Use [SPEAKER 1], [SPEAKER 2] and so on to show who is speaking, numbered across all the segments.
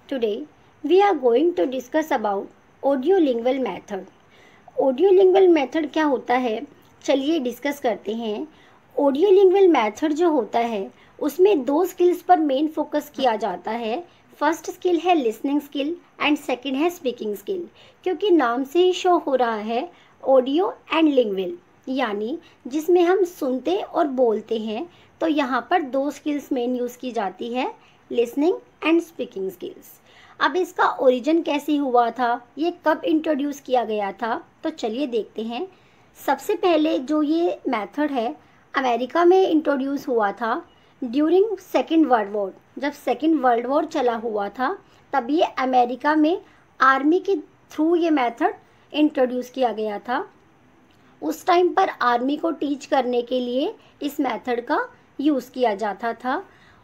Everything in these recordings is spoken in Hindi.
[SPEAKER 1] Today we are going to discuss about audiolingual method. Audiolingual method क्या होता है, चलिए डिस्कस करते हैं। Audiolingual method जो होता है उसमें दो स्किल्स पर मेन फोकस किया जाता है। फर्स्ट स्किल है लिसनिंग स्किल एंड सेकंड है स्पीकिंग स्किल। क्योंकि नाम से ही शो हो रहा है ऑडियो एंड लिंग्वल, यानी जिसमें हम सुनते और बोलते हैं, तो यहाँ पर दो स्किल्स मेन यूज़ की जाती है, लिसनिंग एंड स्पीकिंग स्किल्स। अब इसका ओरिजिन कैसे हुआ था, ये कब इंट्रोड्यूस किया गया था, तो चलिए देखते हैं। सबसे पहले जो ये मेथड है अमेरिका में इंट्रोड्यूस हुआ था ड्यूरिंग सेकेंड वर्ल्ड वॉर। जब सेकेंड वर्ल्ड वॉर चला हुआ था तब ये अमेरिका में आर्मी के थ्रू ये मेथड इंट्रोड्यूस किया गया था। उस टाइम पर आर्मी को टीच करने के लिए इस मेथड का यूज़ किया जाता था।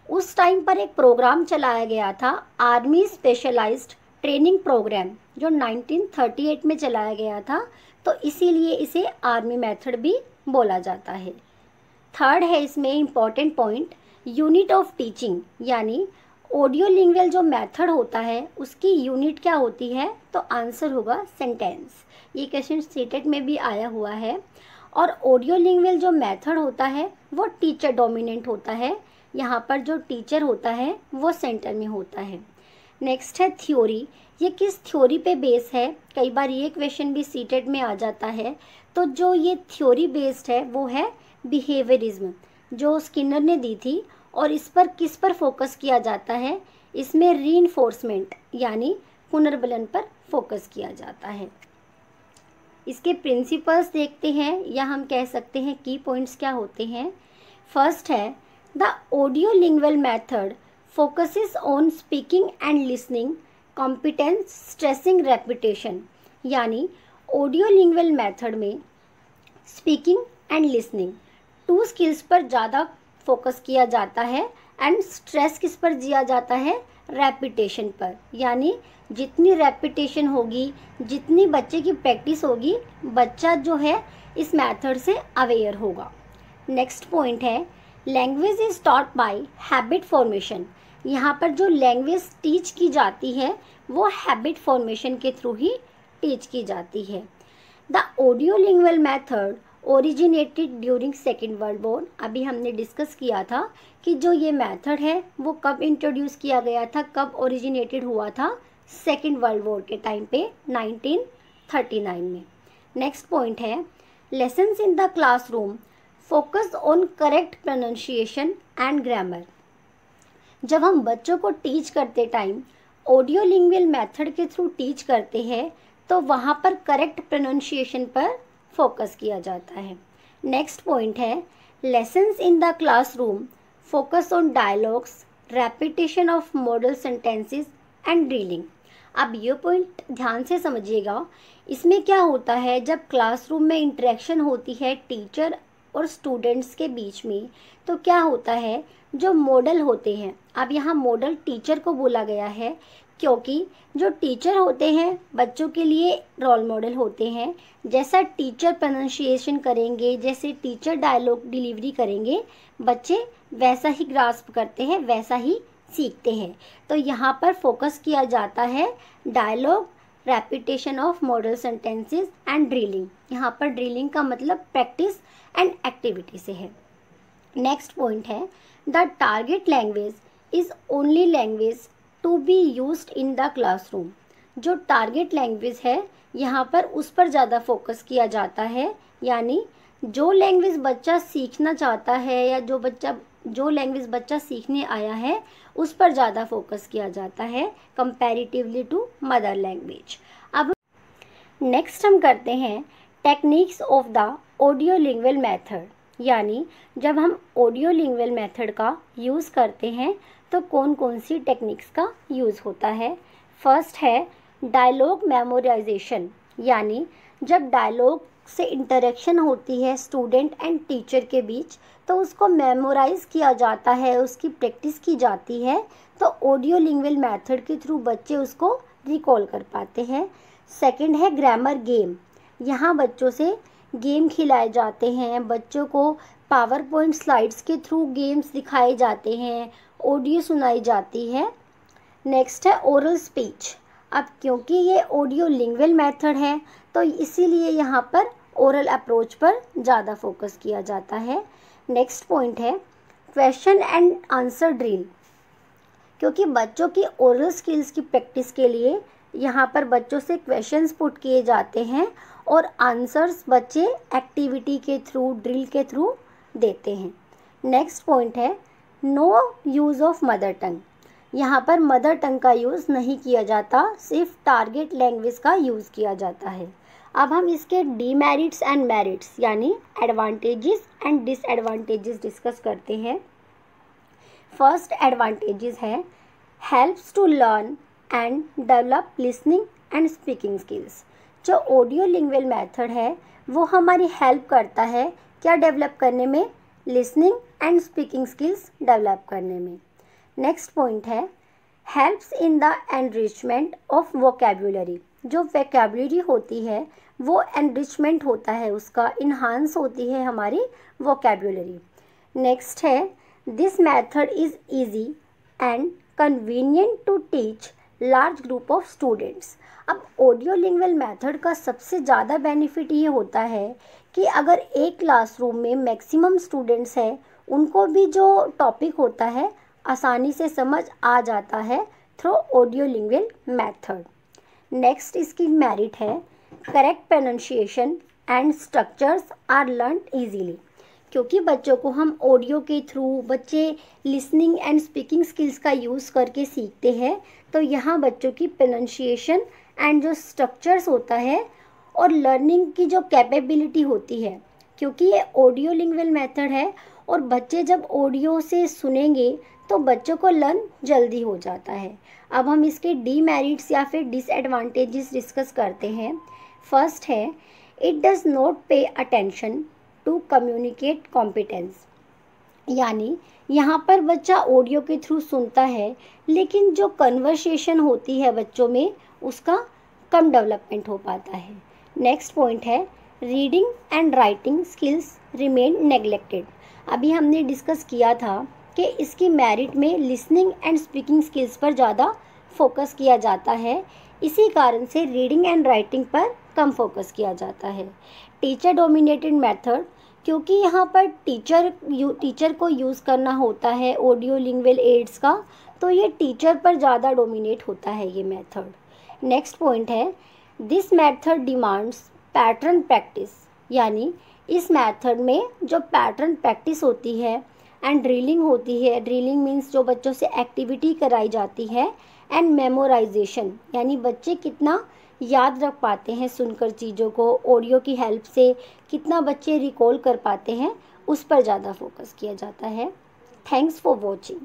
[SPEAKER 1] उस टाइम पर एक प्रोग्राम चलाया गया था, आर्मी स्पेशलाइज्ड ट्रेनिंग प्रोग्राम, जो 1938 में चलाया गया था, तो इसीलिए इसे आर्मी मेथड भी बोला जाता है। थर्ड है इसमें important point, unit of teaching, यानी ऑडियोलिंगुअल जो मेथड होता है उसकी यूनिट क्या होती है, तो आंसर होगा सेंटेंस। ये क्वेश्चन सीटेट में भी आया हुआ है। और ऑडियोलिंगुअल जो मेथड होता है वो टीचर डोमिनेंट होता है, यहाँ पर जो टीचर होता है वो सेंटर में होता है। नेक्स्ट है थ्योरी, ये किस थ्योरी पे बेस है, कई बार ये क्वेश्चन भी सीटेट में आ जाता है। तो जो ये थ्योरी बेस्ड है वो है बिहेवियरिज्म, जो स्किनर ने दी थी। और इस पर किस पर फोकस किया जाता है, इसमें रीइंफोर्समेंट यानी पुनर्बलन पर फोकस किया जाता है। इसके प्रिंसिपल्स देखते हैं, या हम कह सकते हैं की पॉइंट्स क्या होते हैं। फर्स्ट है the audiolingual method focuses on speaking and listening competence stressing repetition, यानी ऑडियोलिंगुअल मेथड में speaking and listening two skills पर ज़्यादा फोकस किया जाता है एंड स्ट्रेस किस पर दिया जाता है, रेपिटेशन पर, यानी जितनी रेपिटेशन होगी, जितनी बच्चे की प्रैक्टिस होगी, बच्चा जो है इस मेथड से अवेयर होगा। नेक्स्ट पॉइंट है language is taught by habit formation, यहाँ पर जो लैंग्वेज टीच की जाती है वो हैबिट फॉर्मेशन के थ्रू ही टीच की जाती है। The audiolingual method originated during second world war, अभी हमने डिस्कस किया था कि जो ये मेथड है वो कब इंट्रोड्यूस किया गया था, कब ओरिजिनेटेड हुआ था, सेकेंड वर्ल्ड वॉर के टाइम पे 1939 में। नेक्स्ट पॉइंट है lessons in the classroom focus on correct pronunciation and grammar. जब हम बच्चों को टीच करते टाइम ऑडियोलिंगुअल मेथड के थ्रू टीच करते हैं तो वहाँ पर करेक्ट प्रोनाउंसिएशन पर फोकस किया जाता है। नेक्स्ट पॉइंट है lessons in the classroom focus on dialogues, repetition of model sentences and drilling. अब ये पॉइंट ध्यान से समझिएगा, इसमें क्या होता है जब क्लासरूम में इंटरेक्शन होती है टीचर और स्टूडेंट्स के बीच में, तो क्या होता है जो मॉडल होते हैं, अब यहाँ मॉडल टीचर को बोला गया है क्योंकि जो टीचर होते हैं बच्चों के लिए रोल मॉडल होते हैं। जैसा टीचर प्रोनाउंसिएशन करेंगे, जैसे टीचर डायलॉग डिलीवरी करेंगे, बच्चे वैसा ही ग्रास्प करते हैं, वैसा ही सीखते हैं। तो यहाँ पर फोकस किया जाता है dialogue, repetition of model sentences and drilling. यहाँ पर ड्रिलिंग का मतलब प्रैक्टिस एंड एक्टिविटी से है। Next point is the target language is only language to be used in the classroom. जो टारगेट लैंग्वेज है यहाँ पर उस पर ज़्यादा फोकस किया जाता है, यानी जो लैंग्वेज बच्चा सीखना चाहता है या जो लैंग्वेज बच्चा सीखने आया है उस पर ज़्यादा फोकस किया जाता है कंपैरेटिवली टू मदर लैंग्वेज। अब नेक्स्ट हम करते हैं techniques of the audiolingual method, यानी जब हम ऑडियोलिंगुअल मेथड का यूज़ करते हैं तो कौन कौन सी टेक्निक्स का यूज़ होता है। फर्स्ट है डायलॉग मेमोराइजेशन, यानी जब डायलॉग से इंटरेक्शन होती है स्टूडेंट एंड टीचर के बीच तो उसको मेमोराइज किया जाता है, उसकी प्रैक्टिस की जाती है, तो ऑडियोलिंगुअल मेथड के थ्रू बच्चे उसको रिकॉल कर पाते हैं। सेकंड है ग्रामर गेम, यहाँ बच्चों से गेम खिलाए जाते हैं, बच्चों को पावर पॉइंट स्लाइड्स के थ्रू गेम्स दिखाए जाते हैं, ऑडियो सुनाई जाती है। नेक्स्ट है ओरल स्पीच। अब क्योंकि ये ऑडियो लिंग्वल मेथड है तो इसीलिए यहाँ पर ओरल अप्रोच पर ज़्यादा फोकस किया जाता है। नेक्स्ट पॉइंट है क्वेश्चन एंड आंसर ड्रिल। क्योंकि बच्चों की ओरल स्किल्स की प्रैक्टिस के लिए यहाँ पर बच्चों से क्वेश्चंस पुट किए जाते हैं और आंसर्स बच्चे एक्टिविटी के थ्रू, ड्रिल के थ्रू देते हैं। Next point is no use of mother tongue. यहाँ पर मदर टंग का यूज़ नहीं किया जाता, सिर्फ टारगेट लैंग्वेज का यूज़ किया जाता है। अब हम इसके डीमेरिट्स एंड मेरिट्स यानी एडवांटेजेस एंड डिसएडवांटेजेस डिस्कस करते हैं। फर्स्ट एडवांटेजेस है helps to learn and develop listening and speaking skills. जो ऑडियो लिंग्वल मेथड है वो हमारी हेल्प करता है क्या डेवलप करने में, listening and speaking skills develop करने में। नेक्स्ट पॉइंट है helps in the enrichment of vocabulary. जो वोकेबुलरी होती है वो एनरिचमेंट होता है, उसका इन्हांस होती है हमारी वोकेबुलरी। नेक्स्ट है this method is easy and convenient to teach large group of students. अब ऑडियो लिंग्वल मेथड का सबसे ज़्यादा बेनिफिट ये होता है कि अगर एक क्लासरूम में मैक्सिमम स्टूडेंट्स हैं उनको भी जो टॉपिक होता है आसानी से समझ आ जाता है through audio lingual method. Next इसकी मेरिट है correct pronunciation and structures are learned easily. क्योंकि बच्चों को हम ऑडियो के थ्रू बच्चे लिसनिंग एंड स्पीकिंग स्किल्स का यूज़ करके सीखते हैं, तो यहाँ बच्चों की प्रोनाउंसिएशन एंड जो स्ट्रक्चर्स होता है और लर्निंग की जो कैपेबिलिटी होती है, क्योंकि ये ऑडियो लिंग्वल मेथड है और बच्चे जब ऑडियो से सुनेंगे तो बच्चों को लर्न जल्दी हो जाता है। अब हम इसके डीमेरिट्स या फिर डिसएडवांटेजेस डिस्कस करते हैं। फर्स्ट है it does not pay attention to communicate competence. यानी यहाँ पर बच्चा ऑडियो के थ्रू सुनता है लेकिन जो कन्वर्सेशन होती है बच्चों में उसका कम डेवलपमेंट हो पाता है। नेक्स्ट पॉइंट है reading and writing skills remain neglected. अभी हमने डिस्कस किया था कि इसकी मेरिट में लिसनिंग एंड स्पीकिंग स्किल्स पर ज़्यादा फोकस किया जाता है, इसी कारण से रीडिंग एंड राइटिंग पर कम फोकस किया जाता है। टीचर डोमिनेटेड मेथड, क्योंकि यहाँ पर टीचर को यूज़ करना होता है ऑडियो लिंग्वल एड्स का, तो ये टीचर पर ज़्यादा डोमिनेट होता है ये मेथड। नेक्स्ट पॉइंट है this method demands pattern practice. यानी इस मेथड में जो पैटर्न प्रैक्टिस होती है एंड ड्रिलिंग होती है, ड्रिलिंग मीन्स जो बच्चों से एक्टिविटी कराई जाती है, एंड मेमोराइजेशन यानी बच्चे कितना याद रख पाते हैं सुनकर चीज़ों को, ऑडियो की हेल्प से कितना बच्चे रिकॉल कर पाते हैं, उस पर ज़्यादा फोकस किया जाता है। Thanks for watching.